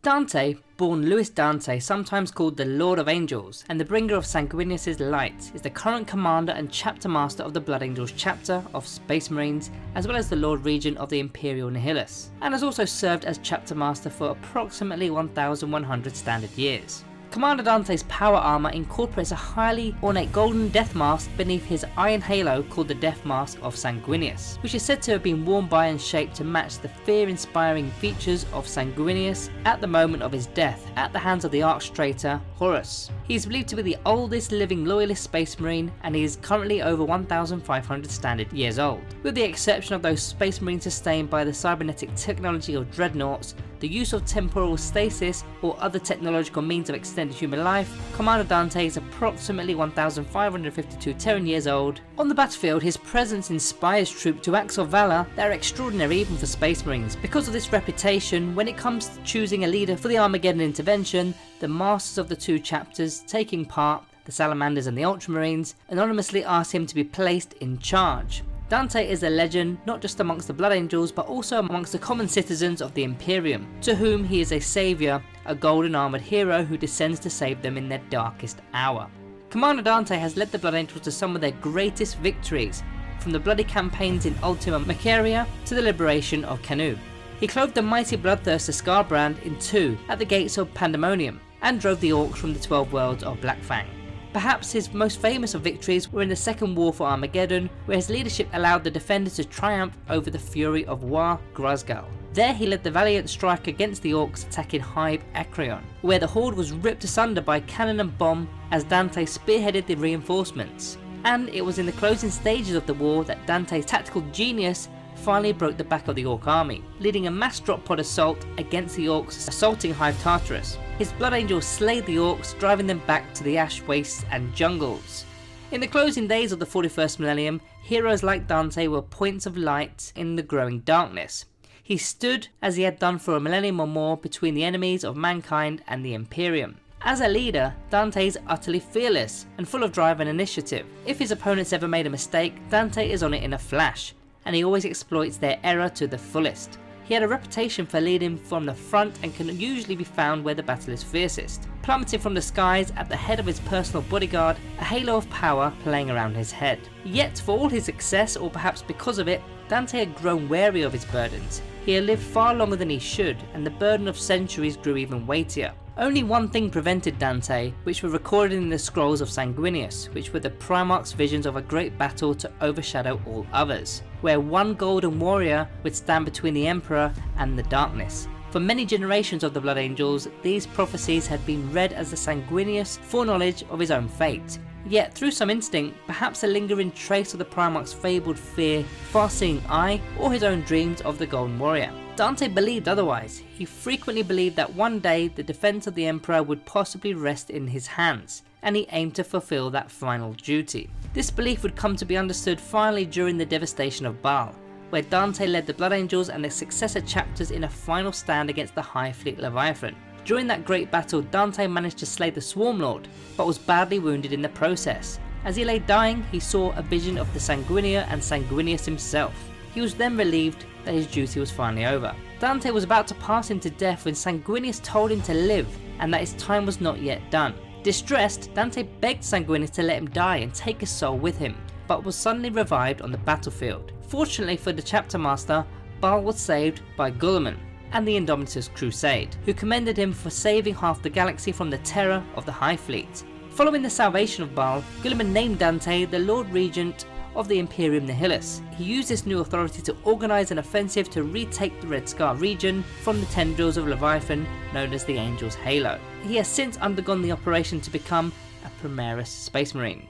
Dante, born Louis Dante, sometimes called the Lord of Angels and the bringer of Sanguinius' light, is the current commander and chapter master of the Blood Angels chapter of Space Marines, as well as the Lord Regent of the Imperial Nihilus, and has also served as chapter master for approximately 1100 standard years. Commander Dante's power armor incorporates a highly ornate golden death mask beneath his iron halo called the Death Mask of Sanguinius, which is said to have been worn by and shaped to match the fear-inspiring features of Sanguinius at the moment of his death at the hands of the arch-traitor Horus. He is believed to be the oldest living loyalist space marine, and he is currently over 1500 standard years old. With the exception of those space marines sustained by the cybernetic technology of dreadnoughts, the use of temporal stasis or other technological means of extended human life, Commander Dante is approximately 1552 Terran years old. On the battlefield, his presence inspires troops to acts of valour that are extraordinary even for space marines. Because of this reputation, when it comes to choosing a leader for the Armageddon intervention, the masters of the two chapters taking part, the Salamanders and the Ultramarines, anonymously ask him to be placed in charge. Dante is a legend not just amongst the Blood Angels but also amongst the common citizens of the Imperium, to whom he is a saviour, a golden armoured hero who descends to save them in their darkest hour. Commander Dante has led the Blood Angels to some of their greatest victories, from the bloody campaigns in Ultima Macaria to the liberation of Canu. He clothed the mighty bloodthirster Scarbrand in two at the gates of Pandemonium, and drove the Orcs from the 12 worlds of Blackfang. Perhaps his most famous of victories were in the Second War for Armageddon, where his leadership allowed the defenders to triumph over the fury of War Gruzgal. There he led the valiant strike against the Orcs attacking Hybe Acreon, where the horde was ripped asunder by cannon and bomb as Dante spearheaded the reinforcements. And it was in the closing stages of the war that Dante's tactical genius finally broke the back of the Orc army, leading a mass drop pod assault against the Orcs assaulting Hybe Tartarus. His Blood Angels slayed the Orcs, driving them back to the ash wastes and jungles. In the closing days of the 41st millennium, heroes like Dante were points of light in the growing darkness. He stood, as he had done for a millennium or more, between the enemies of mankind and the Imperium. As a leader, Dante is utterly fearless and full of drive and initiative. If his opponents ever made a mistake, Dante is on it in a flash, and he always exploits their error to the fullest. He had a reputation for leading from the front and can usually be found where the battle is fiercest, plummeting from the skies at the head of his personal bodyguard, a halo of power playing around his head. Yet for all his success, or perhaps because of it, Dante had grown wary of his burdens. He had lived far longer than he should, and the burden of centuries grew even weightier. Only one thing prevented Dante, which were recorded in the scrolls of Sanguinius, which were the Primarch's visions of a great battle to overshadow all others, where one golden warrior would stand between the Emperor and the darkness. For many generations of the Blood Angels, these prophecies had been read as the Sanguinius foreknowledge of his own fate. Yet through some instinct, perhaps a lingering trace of the Primarch's fabled fear, far-seeing eye, or his own dreams of the Golden Warrior, Dante believed otherwise. He frequently believed that one day the defense of the Emperor would possibly rest in his hands, and he aimed to fulfill that final duty. This belief would come to be understood finally during the devastation of Baal, where Dante led the Blood Angels and their successor chapters in a final stand against the High Fleet Leviathan. During that great battle, Dante managed to slay the Swarm Lord, but was badly wounded in the process. As he lay dying, he saw a vision of the Sanguinia and Sanguinius himself. He was then relieved that his duty was finally over. Dante was about to pass him to death when Sanguinius told him to live, and that his time was not yet done. Distressed, Dante begged Sanguinius to let him die and take his soul with him, but was suddenly revived on the battlefield. Fortunately for the chapter master, Baal was saved by Guilliman and the Indomitus Crusade, who commended him for saving half the galaxy from the terror of the High Fleet. Following the salvation of Baal, Guilliman named Dante the Lord Regent of the Imperium Nihilus. He used this new authority to organise an offensive to retake the Red Scar region from the tendrils of Leviathan known as the Angel's Halo. He has since undergone the operation to become a Primaris Space Marine.